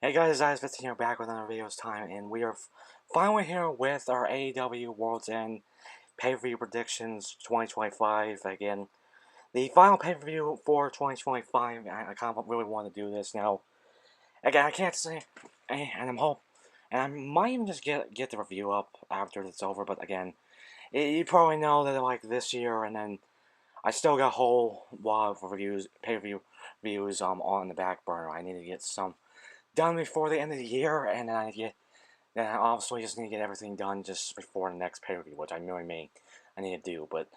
Hey guys, Ice15 here back with another video this time, and we are finally here with our AEW Worlds End PPV Predictions 2025. Again, the final pay-per-view for 2025. I kind of really want to do this now. Again, I can't say, and I might even just get the review up after it's over. But again, you probably know that like this year, and then I still got a whole lot of reviews, pay-per-view reviews on the back burner. I need to get some done before the end of the year, and then I obviously just need to get everything done just before the next pay-per-view, which I I need to do. But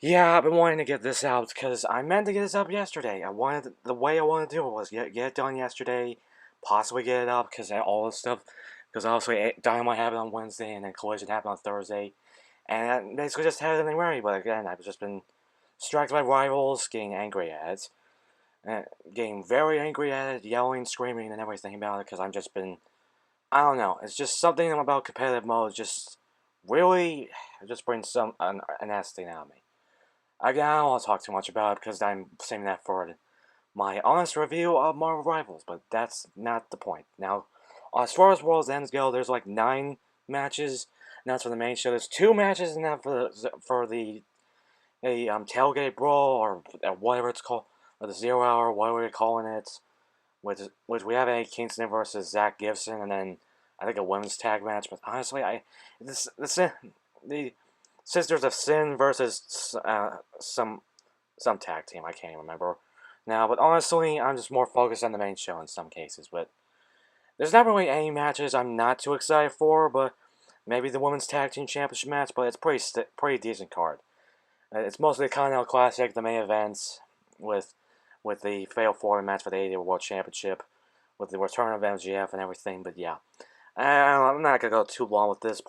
yeah, I've been wanting to get this out because I meant to get this up yesterday. The way I wanted to do it was get it done yesterday, possibly get it up because all this stuff. Because obviously Dynamite happened on Wednesday, and then Collision happened on Thursday, and I basically just had everything ready. But again, I've just been distracted by rivals, getting angry at it, getting very angry at it, yelling, screaming, and everything about it because I've just been, I don't know, it's just something about competitive mode just really just brings an nasty out of me. Again, I don't want to talk too much about it because I'm saving that for my honest review of Marvel Rivals, but that's not the point. Now, as far as World's Ends go, there's like 9 matches, and that's for the main show. There's 2 matches in that for the tailgate brawl or whatever it's called, or the 0 hour, whatever you're calling it. Which we have Eddie Kingston versus Zach Gibson, and then I think a women's tag match. But honestly, the Sisters of Sin versus some tag team. I can't even remember now. But honestly, I'm just more focused on the main show in some cases. But there's not really any matches I'm not too excited for. But maybe the women's tag team championship match. But it's pretty decent card. It's mostly the Continental Classic, the main events with the Fatal 4 match for the AEW World Championship, with the return of MGF and everything. But yeah, I'm not gonna go too long with this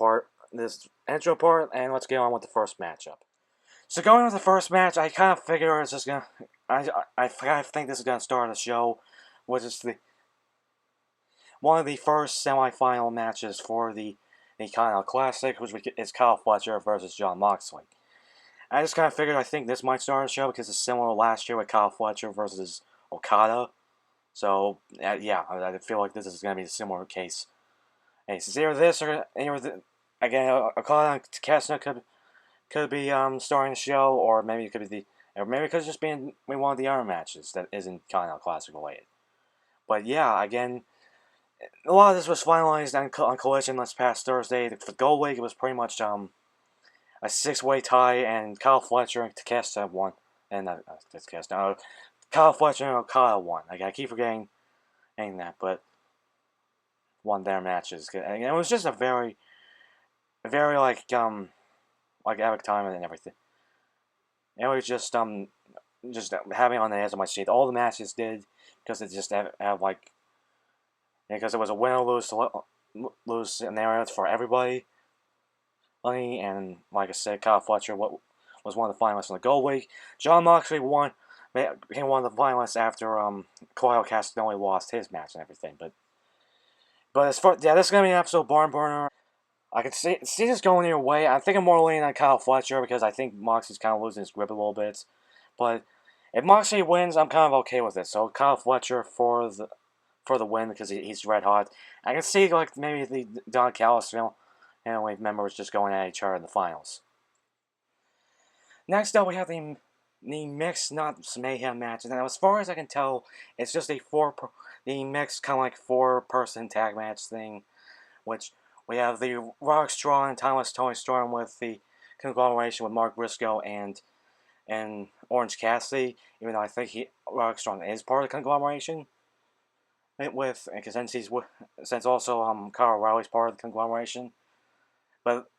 intro part, and let's get on with the first matchup. So going with the first match, I kind of figure it's just gonna, I kind of think this is gonna start the show, which is one of the first semifinal matches for the Continental Classic, which is Kyle Fletcher versus Jon Moxley. I just kind of figured I think this might start the show because it's similar to last year with Kyle Fletcher versus Okada. So, yeah, I feel like this is going to be a similar case. Hey, it's either this or again, Okada and Takeshita could be starting the show, or maybe it could be just be one of the other matches that isn't Continental Classic related. But yeah, again, a lot of this was finalized on Collision this past Thursday. For Gold League, it was pretty much a 6-way tie, and Kyle Fletcher and Takeshita won. And Takeshita, Kyle Fletcher and Okada won. I keep forgetting that, but won their matches. And it was just a very like epic time and everything. It was just having on the edge of my seat. All the matches did because it just have like, because it was a win or lose scenarios for everybody. And like I said, Kyle Fletcher was one of the finalists in the Gold League. Jon Moxley became one of the finalists after Claudio Castagnoli lost his match and everything. But as far, yeah, this is gonna be an absolute barn burner. I can see this going your way. I think I'm more leaning on Kyle Fletcher because I think Moxley's kind of losing his grip a little bit. But if Moxley wins, I'm kind of okay with it. So Kyle Fletcher for the win because he's red hot. I can see like maybe the Don Callis family members just going at each other in the finals. Next up, we have the mixed nuts mayhem match, and as far as I can tell, it's just the mixed kind of like 4-person tag match thing, which we have the Roderick Strong and Thomas Tony Storm with the conglomeration with Mark Briscoe and Orange Cassidy, even though I think Roderick Strong is part of the conglomeration. Because since also Kyle O'Reilly's part of the conglomeration, but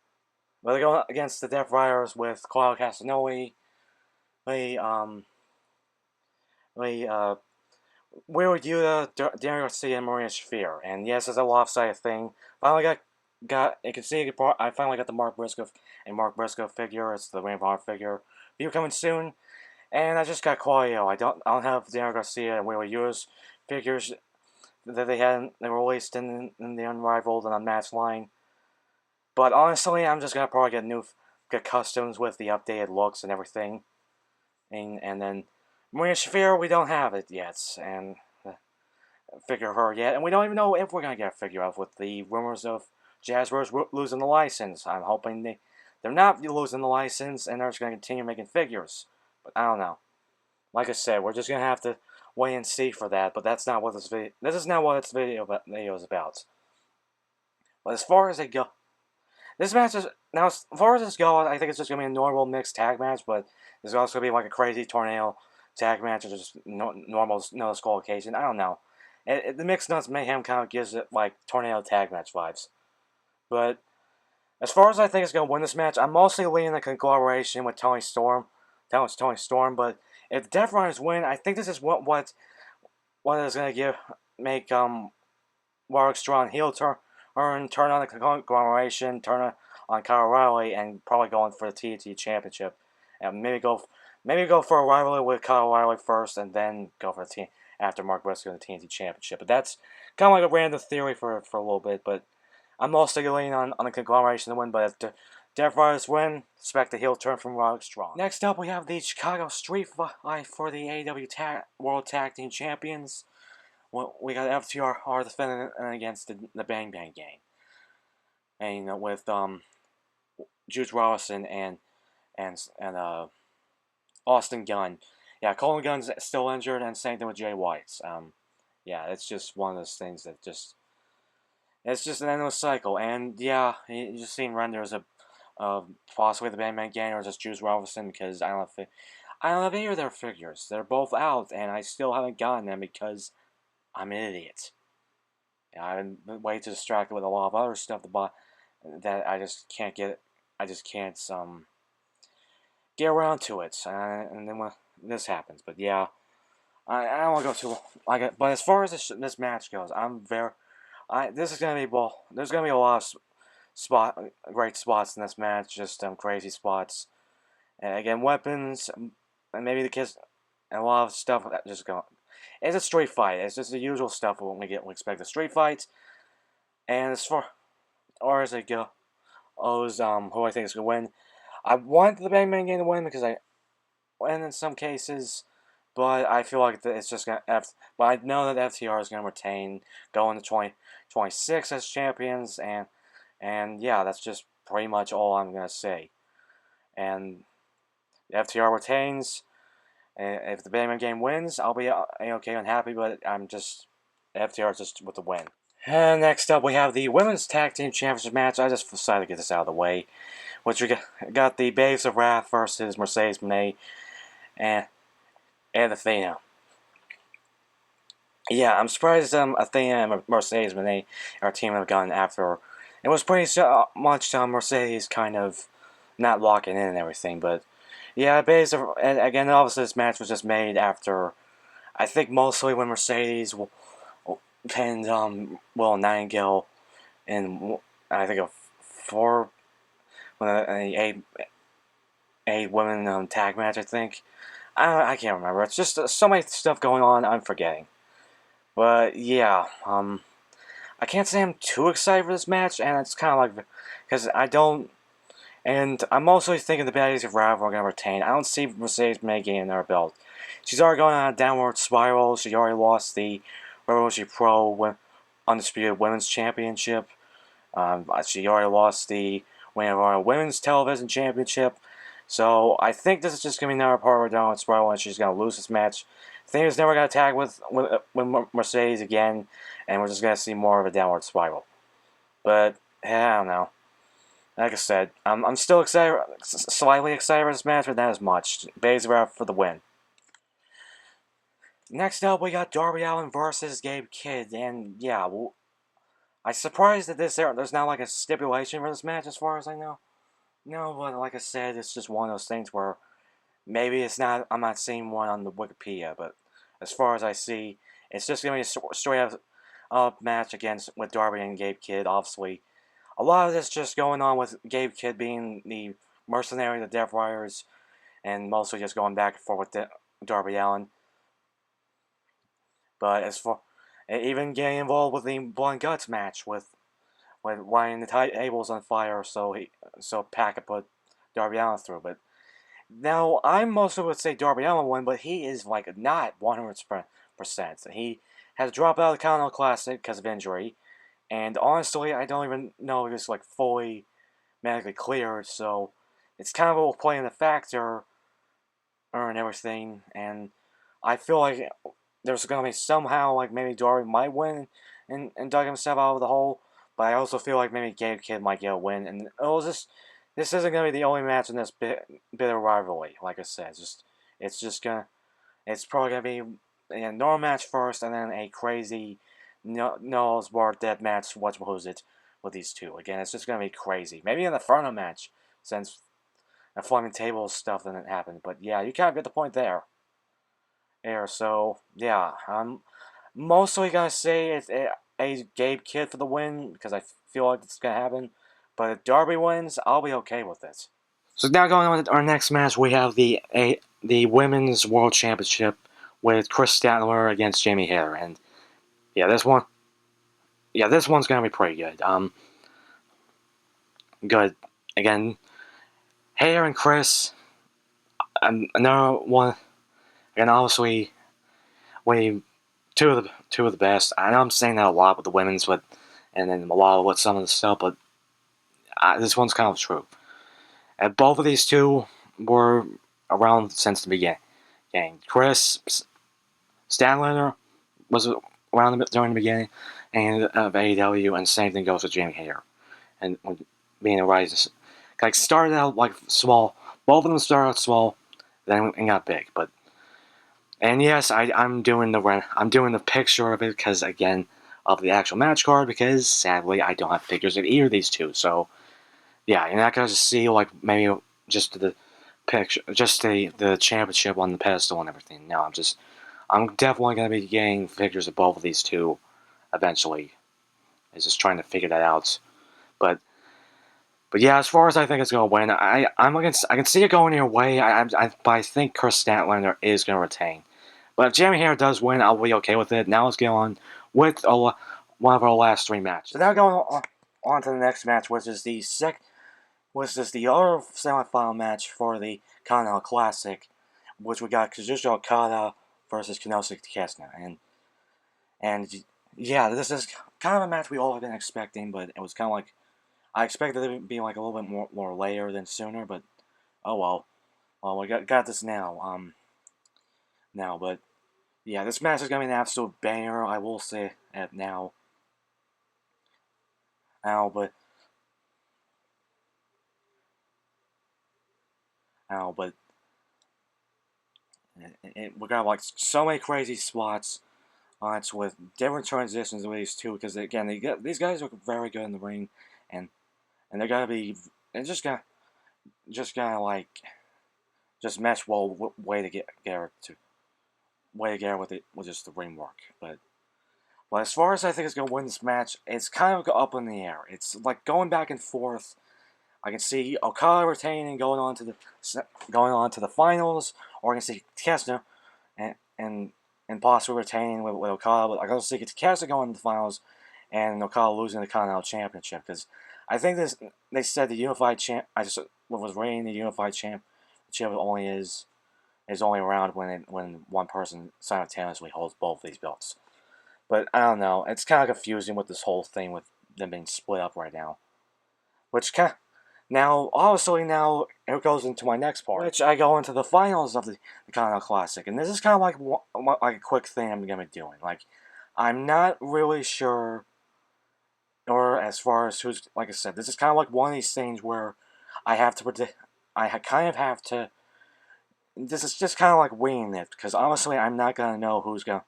they're going against the Death Riders with Claudio Castagnoli, Lee Lee Will Yuta, Daniel Garcia, and Maria Shafir. And yes, it's a lopsided thing. Finally you can see I finally got the Mark Briscoe figure. It's the Ring of Honor figure. View coming soon. And I just got Claudio. I don't have Daniel Garcia and Will Yuta's figures that they were released in the Unrivaled and Unmatched line. But honestly, I'm just gonna probably get customs with the updated looks and everything. And then Maria Shafir, we don't have it yet, and figure of her yet, and we don't even know if we're gonna get a figure of with the rumors of Jazzwares losing the license. I'm hoping they're not losing the license and they're just gonna continue making figures. But I don't know. Like I said, we're just gonna have to wait and see for that. But that's not what this video. This is not what this video is about. But as far as they go, this match is now. As far as this goes, I think it's just gonna be a normal mixed tag match. But there's also gonna be like a crazy tornado tag match or just normal no skull occasion. I don't know. The mixed nuts mayhem kind of gives it like tornado tag match vibes. But as far as I think is gonna win this match, I'm mostly leaning the conglomeration with Tony Storm. That was Tony Storm. But if the Death Riders win, I think this is what is gonna make Warwick Strong heel turn on the conglomeration, turn on Kyle O'Reilly, and probably going for the TNT Championship, and maybe go for a rivalry with Kyle O'Reilly first, and then go for the team after Mark Briscoe the TNT Championship. But that's kind of like a random theory for a little bit. But I'm mostly leaning on the conglomeration to win. But if the Death Riders win, expect a heel turn from Roderick Strong. Next up, we have the Chicago Street Fight for the AEW World Tag Team Champions. We got FTR defending against the Bang Bang Gang, and with Juice Robinson and Austin Gunn. Yeah, Colin Gunn's still injured, and same thing with Jay White. Yeah, it's just one of those things that it's just an endless cycle. And yeah, you just seen renders of possibly the Bang Bang Gang or just Juice Robinson, because I don't know if either of their figures. They're both out, and I still haven't gotten them because I'm an idiot. I've been way too distracted with a lot of other stuff that I just can't get. I just can't get around to it, and then when this happens. But yeah, I don't want to go too like. But as far as this match goes, this is gonna be well. There's gonna be a lot of great spots in this match. Just crazy spots. And again, weapons, and maybe the kids, and a lot of stuff that just going. It's a street fight. It's just the usual stuff when we expect the street fights. And as far as it goes, who I think is gonna win, I want the Bang Bang Gang to win because I win in some cases, but I feel like it's just gonna but I know that FTR is gonna retain, go into 2026 as champions, and yeah, that's just pretty much all I'm gonna say. And FTR retains. If the Bang Bang Gang wins, I'll be okay and happy, but FTR is just with the win. And next up, we have the Women's Tag Team Championship match. I just decided to get this out of the way. Which we got the Babes of Wrath versus Mercedes Moné and Athena. Yeah, I'm surprised Athena and Mercedes Moné are teaming up gun after. It was pretty much Mercedes kind of not locking in and everything, but yeah, and again, obviously this match was just made after, I think mostly when Mercedes pinned Will Nightingale in, I think a four, when a women tag match, I think. I can't remember. It's just so much stuff going on, I'm forgetting. But yeah, I can't say I'm too excited for this match, and it's kind of like, because I don't. And I'm mostly thinking the Baddies of Rav are going to retain. I don't see Mercedes making in her belt. She's already going on a downward spiral. She already lost the Revolution Pro Undisputed Women's Championship. She already lost the Ring of Honor Women's Television Championship. So I think this is just going to be another part of her downward spiral, and she's going to lose this match. Athena's never going to tag with Mercedes again, and we're just going to see more of a downward spiral. But yeah, I don't know. Like I said, I'm still excited, slightly excited for this match, but not as much. Baszler for the win. Next up, we got Darby Allin versus Gabe Kidd, and yeah, I'm surprised that there's not like a stipulation for this match, as far as I know. No, but like I said, it's just one of those things where maybe it's not. I'm not seeing one on the Wikipedia, but as far as I see, it's just gonna be a straight up match with Darby and Gabe Kidd, obviously. A lot of this just going on with Gabe Kidd being the mercenary of the Death Riders, and mostly just going back and forth with Darby Allin. But as for even getting involved with the Blood and Guts match with lighting the tables on fire, so Pac could put Darby Allin through. But now I mostly would say Darby Allin won, but he is like not 100%. has dropped out of the Continental Classic because of injury, and honestly, I don't even know if it's like fully medically cleared, so it's kind of all playing a factor and everything, and I feel like there's going to be somehow, like, maybe Darby might win and dug himself out of the hole, but I also feel like maybe Gabe Kidd might get a win, and this isn't going to be the only match in this bit of rivalry, like I said, it's probably going to be a normal match first, and then a crazy Knowles Bar Dead match, what was it, with these two. Again, it's just going to be crazy. Maybe in the Inferno match, since the Flaming Table stuff didn't happen, but yeah, you kind of get the point there. So yeah, I'm mostly gonna say it's a Gabe Kidd for the win because I feel like it's gonna happen. But if Darby wins, I'll be okay with it. So now going on to our next match, we have the Women's World Championship with Chris Statler against Jamie Hayter, and yeah, this one's gonna be pretty good. Good again. Hayter and Chris, another one, and obviously we two of the best. I know I'm saying that a lot with the women's, but and then a lot with some of the stuff, but this one's kind of true. And both of these two were around since the beginning. Chris Statlander was around during the beginning and of AEW, and the same thing goes with Jamie Hayter. And being a rise, like started out like small. Both of them started out small, then and got big. But and yes, I'm doing the picture of it because again of the actual match card because sadly I don't have figures of either of these two. So yeah, you're not gonna see like maybe just the picture, just the championship on the pedestal and everything. No, I'm definitely gonna be getting figures of both of these two eventually. Is just trying to figure that out. But but yeah, as far as I think it's gonna win, I can see it going your way. But I think Chris Statlander is gonna retain. But if Jamie Hayter does win, I'll be okay with it. Now let's get on with one of our last three matches. So now going on to the next match, which is the other semifinal match for the Continental Classic, which we got Kazuchika Okada versus Konosuke Takeshita, and yeah, this is kind of a match we all have been expecting, but it was kind of like I expected it to be like a little bit more later than sooner, but oh well. Well, we got this now. But yeah, this match is gonna be an absolute banger. I will say it now. Now, but now, but we got like so many crazy spots. It's with different transitions with these two because again, these guys are very good in the ring, and they're gonna be and just gonna like just mesh well way to get with it with just the ring work, but as far as I think it's going to win this match, it's kind of up in the air. It's like going back and forth. I can see Okada retaining and going on to the finals, or I can see Takeshita and and possibly retaining with Okada. But I can also see Takeshita going to the finals and Okada losing the Continental Championship because I think they said the unified champ. What was reigning the unified championship is only around when one person simultaneously holds both these belts. But I don't know. It's kind of confusing with this whole thing with them being split up right now. Which kind of, now, obviously, now it goes into my next part, which I go into the finals of the Continental Classic, and this is kind of like a quick thing I'm gonna be doing. Like, I'm not really sure, or as far as who's like I said, this is kind of like one of these things where I have to predict. Kind of have to. This is just kind of like winging it because honestly, I'm not gonna know who's gonna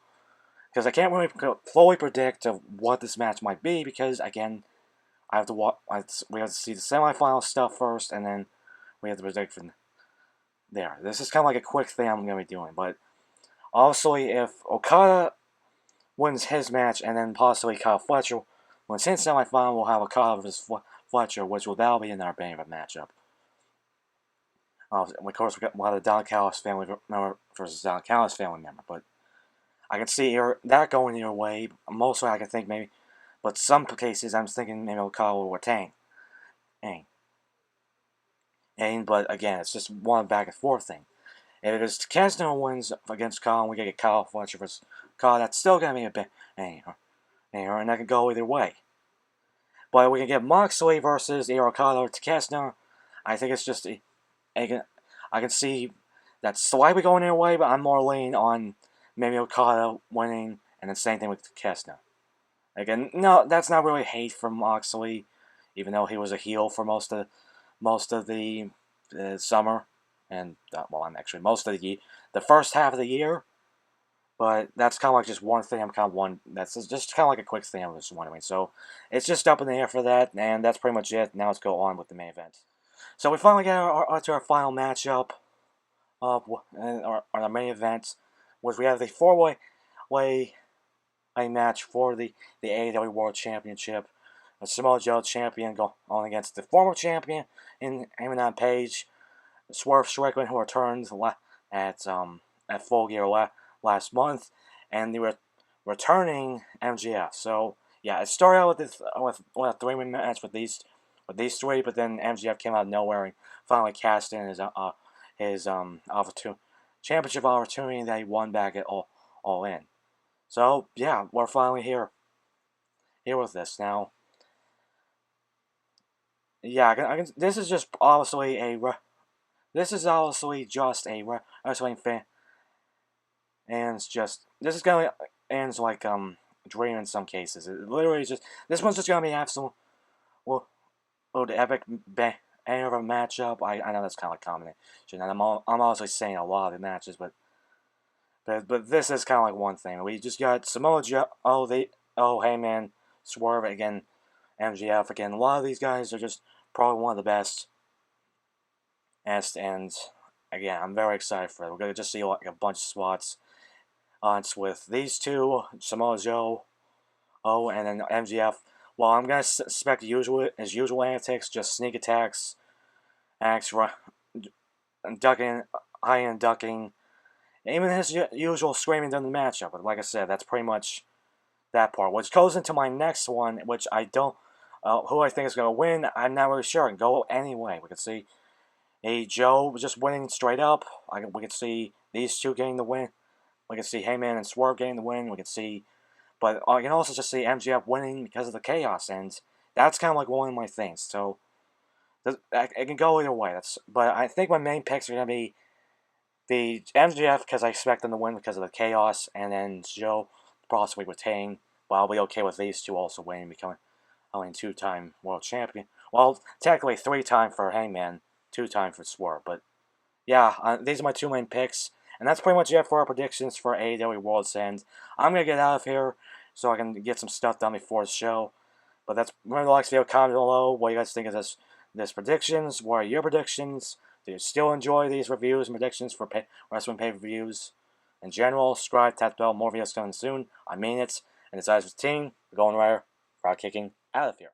because I can't really fully predict of what this match might be because again, I have to watch. We have to see the semifinal stuff first, and then we have to predict from there. This is kind of like a quick thing I'm gonna be doing, but obviously, if Okada wins his match, and then possibly Kyle Fletcher wins his semifinal, we'll have Okada versus Fletcher, which will now be in our bane of a matchup. Of course, we'll have the Don Callis family member versus Don Callis family member, but I can see that going your way. Mostly, I can think maybe, but some cases I'm thinking maybe Okada will retain. But again, it's just one back and forth thing. If it is Takeshita wins against Kyle, we get Kyle Fletcher versus card that's still gonna be a bit, and that can go either way. But we can get Moxley versus Okada or Takeshita. I think it's just I can see that slightly going their way, but I'm more leaning on maybe Okada winning, and the same thing with Takeshita. Again, no, that's not really hate for Moxley, even though he was a heel for most of the summer, and I'm actually most of the first half of the year. But that's kind of like just one thing. I'm kind of one. That's just kind of like a quick thing I was wondering. So it's just up in the air for that, and that's pretty much it. Now let's go on with the main event. So we finally get to our final matchup of our main event, which we have the four-way match for the AEW World Championship. A Samoa Joe champion going against the former champion in Hangman Page, Swerve Strickland, who returned at Full Gear last month, and the returning MJF. So yeah, it started out with a three-man match with these three, but then MJF came out of nowhere and finally cashed in his championship opportunity that he won back at All In. So yeah, we're finally here with this now. Yeah, this is just obviously just a wrestling fan, and it's just this is gonna ends like dream in some cases. It literally just this one's just gonna be absolute the epic end of a matchup. I know that's kind of like common, and I'm obviously saying a lot of the matches, but this is kind of like one thing. We just got Samoa Joe. Heyman, Swerve again, MJF again. A lot of these guys are just probably one of the best. And again, I'm very excited for it. We're gonna just see like a bunch of spots. It's with these two, Samoa Joe, and then MJF. Well, I'm gonna suspect his usual antics, just sneak attacks, ducking, high end ducking, even his usual screaming during the matchup. But like I said, that's pretty much that part. Which goes into my next one, which I don't, who I think is gonna win. I'm not really sure. I can go anyway. We can see Joe just winning straight up. We can see these two getting the win. We can see Heyman and Swerve getting the win. We can see, but I can also just see MJF winning because of the chaos, and that's kind of like one of my things. So it can go either way. But I think my main picks are gonna be the MJF because I expect them to win because of the chaos, and then Joe possibly retain. But I'll be okay with these two also winning, becoming only two-time world champion. Well, technically three-time for Heyman, two-time for Swerve. But yeah, these are my two main picks. And that's pretty much it for our predictions for AEW Worlds End. I'm going to get out of here so I can get some stuff done before the show. But remember to like this video, comment below what you guys think of this predictions. What are your predictions? Do you still enjoy these reviews and predictions for wrestling pay-per-views? In general, subscribe, tap the bell, more videos coming soon. I mean it. And it's Eyes with Team, the Golden Rider, crowd kicking, out of here.